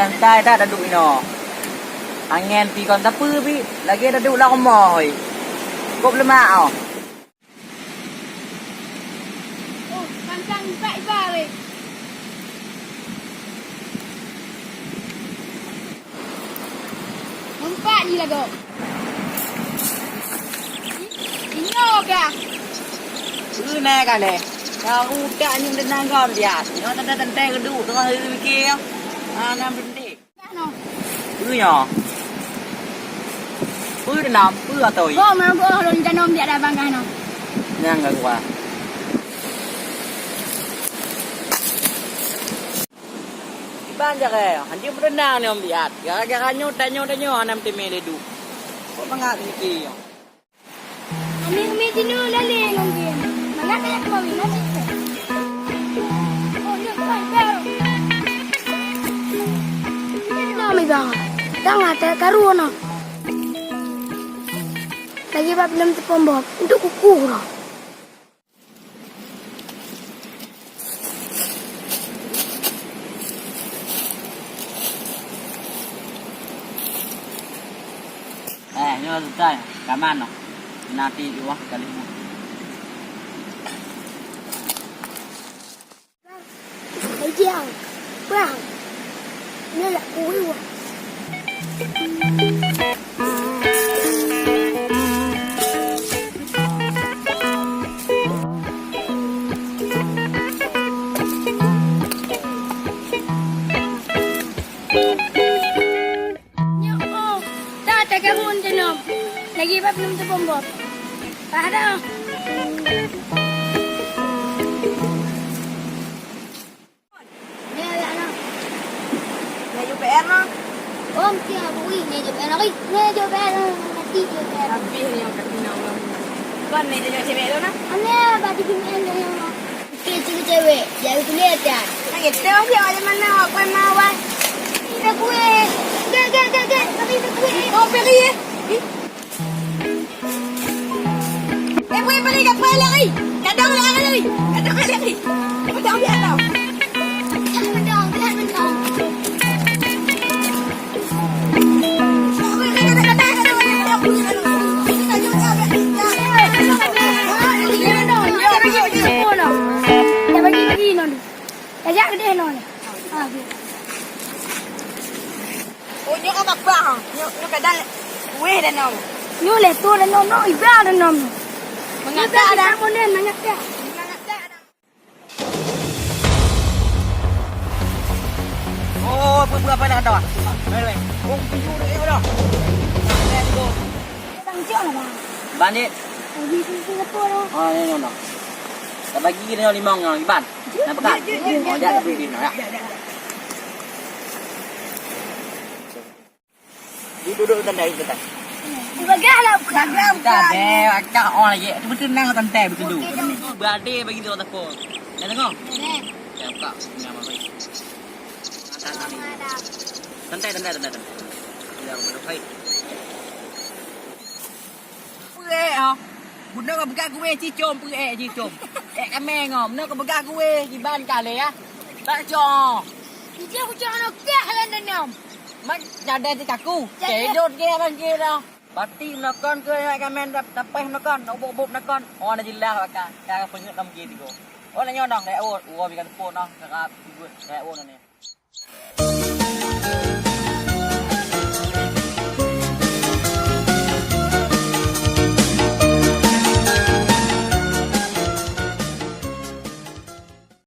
Santai dah duduk ni no. Angin pi kon tak apa pi. Lagi duduk lah rumah oi. Kau lemak oh. Oh, pantang empat balik. Empat je lah kau. Ini ke? Ini kan le. Kau udah ni menang kau dia. Ni ada santai kedua tengah hari fikir. Nam benda. No. Nya. Dah nam, atau i. Kau mau kau orang janom dia dah bangga no. Yang enggak gua. Iban jaga, handi berenang ni om lihat. Gara-gara nyot-nyot nam teme ledu. Kok mangak ni yo. Ami tinu lali ngomong. Mana kaya kau mina sih? Oh, ya kau. May bang, tanga tayo karuan na. Lagi pa film sa pambab, untuk kukura. Nyo selesai, kaman no. Nanti juga kali ini. Ayang, bang. Ini lah kuih. Lagi pa belum terbombot. Ada. Ni ada anak. Ni jo PR no. Om dia bui ni jo PR lagi. Ni jo PR mati jo PR. Habis ni yang kat sini orang. Kan ni dia cewek tu nah. Ane baju pimpinan dia. Kecil cewek. Jadi kulihat ya. Nak kita dia macam mana aku mau buat. Kita kue. Gak. Tapi kue. Oh pergi. Boleh balik kat pala lagi. Kadang lagi. Kadang dia tau. Jangan mendang. Bagi non. Kajak gede non. Ah. Oh, nyo ka bakbang. Nyo kadang weh dah nom. Nyo le tu dah non, iba dah non. Mengata dah. Mengata. Oh, apa nak kata? Baik. Oh, pintu dia dah. Let's go. Tang jauh lah. Bandit. Lagi Singapura. Oh, ni no. Tak bagi dia 5 orang Iban. Nampak tak? Oh, jap beri dia ya. Duduk tandai kita. Bagahlah. Tak deh, akak orang lagi. Tu betul nang tandai betul tu. Berade bagi dia telefon. Nak tengok? Ya, buka. Ni apa baik. Tandai. Dah baik. Perek ah. Bunda kau pegang gue cicom perek cicom. Kameng ah. Bunda kau pegang gue Iban kali ya. Tak cong. Dia aku jangan okey halan dan Mak ada di kaku. Cedot ke orang ke dah. Bati nakon ke kamen tapeh nakon, obok nakon. Oh na jilah ka. Ka penyut nam ge digo. Oh na nyodong dai oh bikan pon noh. Ka ibu dai oh ni.